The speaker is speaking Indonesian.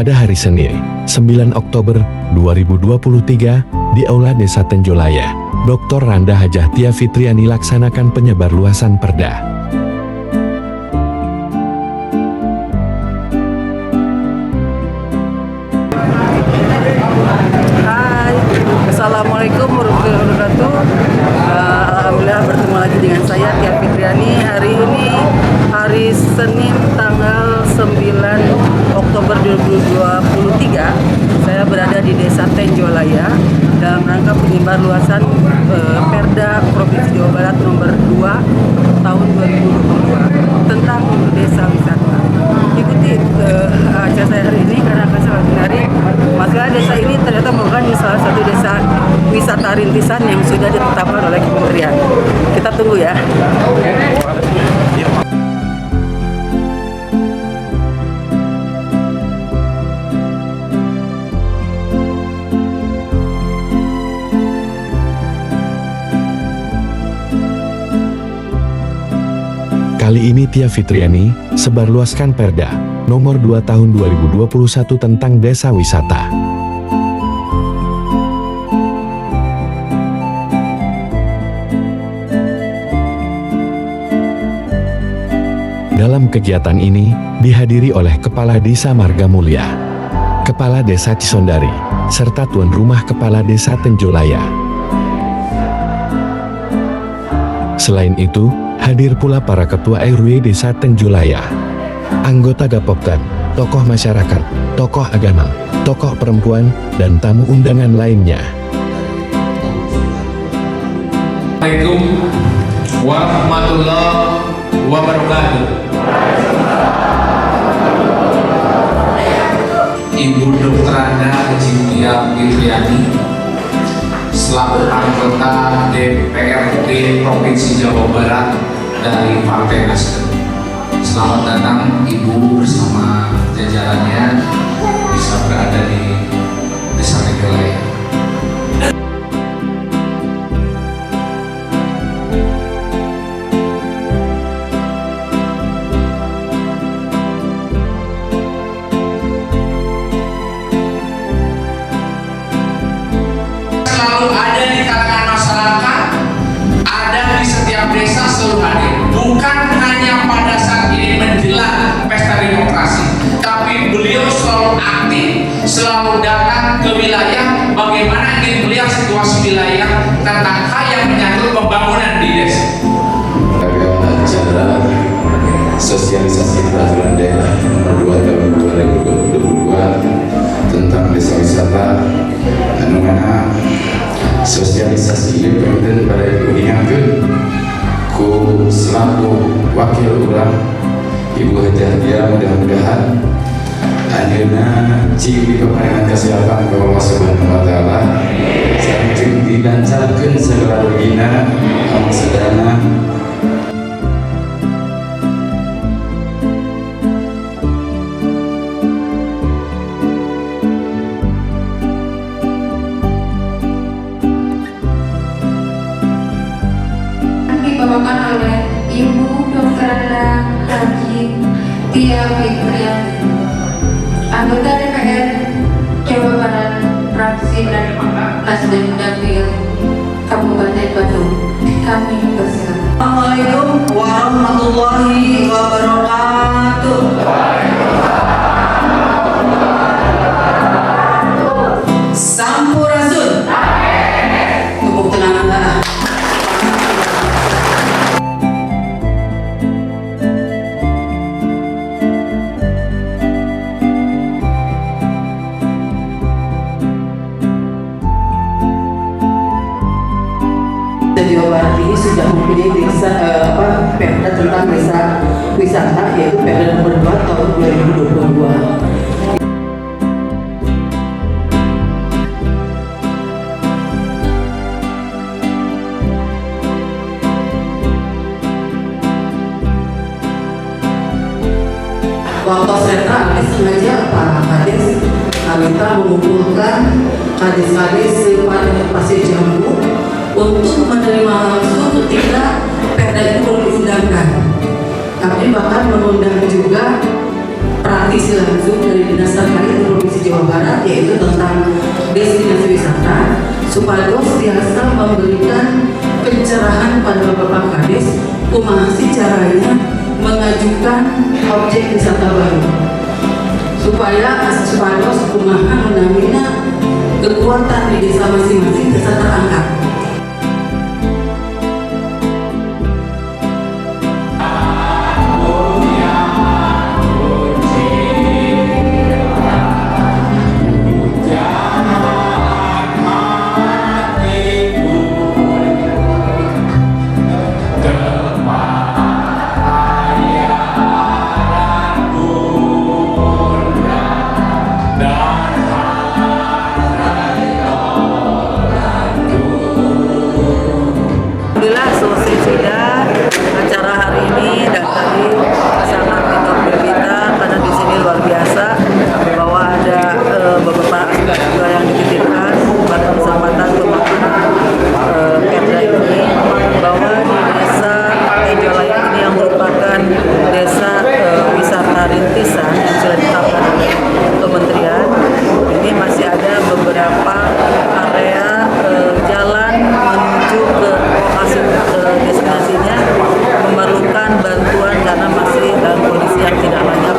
pada hari Senin, 9 Oktober 2023, di Aula Desa Tenjolaya, Dr. Randa Hajah Tia Fitriani laksanakan penyebarluasan perda. Hai, Assalamualaikum warahmatullahi wabarakatuh. Alhamdulillah bertemu lagi dengan saya Tia Fitriani. Hari ini hari Senin tanggal 9 Oktober 2023. Saya berada di Desa Tenjolaya dalam rangka penyebarluasan Perda Provinsi Jawa Barat nomor 2 tahun 2022 tentang desa wisata. Ikuti acara saya hari ini karena akan sangat menarik. Masalah desa ini ternyata merupakan salah satu desa wisata rintisan yang sudah ditetapkan oleh kementerian. Kita tunggu ya. Kali ini Tia Fitriani sebarluaskan Perda nomor 2 tahun 2021 tentang desa wisata. Dalam kegiatan ini dihadiri oleh Kepala Desa Marga Mulia, Kepala Desa Cisondari, serta tuan rumah Kepala Desa Tenjolaya. Selain itu, hadir pula para ketua RW Desa Tenjolaya, anggota Gapopdan, tokoh masyarakat, tokoh agama, tokoh perempuan, dan tamu undangan lainnya. Assalamualaikum warahmatullahi wabarakatuh. Ibu Dr. Randa Hajah Tia Fitriani selaku anggota DPRD Provinsi Jawa Barat dari Partai Nasdem. Selamat datang Ibu bersama jajarannya bisa berada di Desa Tenjolaya. Selalu ada di kalangan masyarakat, ada di setiap desa, selalu hadir. Bukan hanya pada saat ini menjelang pesta demokrasi, tapi beliau selalu aktif, selalu datang ke wilayah. Bagaimana ingin melihat situasi wilayah tentang hal yang menyangkut pembangunan di desa. Acara sosialisasi peraturan daerah nomor 2 tahun 2022 tentang desa wisata, anu mana sosialisasi ini penting pada ibu ingatkan ku selaku wakil orang Ibu Hajah Tia, mudah-mudahan akhirnya ciri keparingan kesehatan ke Allah Subhanahu wa Ta'ala saking dilancarkan segala regina amal sedana. Dibawakan oleh Ibu Dr. Randa Hajah Tia Fitriani, anggota DPR Jawa Barat, fraksi dan Nasdem Dapil Kabupaten Bandung. Kami persilakan. Assalamualaikum warahmatullahi wabarakatuh. Sampurasun. Tepuk tangan Anda. Jawa Barat ini sudah mempunyai desa perda tentang desa wisata, yaitu Perda nomor 2 tahun 2022. Waktu serta sengaja para kadis kita mengumpulkan kadis-kadis pada pasir jambu untuk menerima langsung ketika perda itu belum diundangkan. Kami bahkan mengundang juga para praktisi langsung dari Dinas Terkait Provinsi Jawa Barat, yaitu tentang destinasi wisata, supados biasa memberikan pencerahan pada Bapak Kades kumaha sih caranya mengajukan objek wisata baru, supaya supados kumaha menamina kekuatan di desa masing-masing bisa terangkat. Alhamdulillah selesai sudah acara hari ini, dan tadi sangat kita bergembira karena di sini luar biasa bahwa ada beberapa aspek juga yang dititipkan pada kesempatan pemakaman Kepda ini, bahwa di desa Tenjolaya ini yang merupakan desa wisata rintisan yang sudah ditetapkan oleh kementerian, ini masih ada beberapa area jalan menuju ke lokasi destinasinya memerlukan bantuan karena masih dalam kondisi yang tidak layak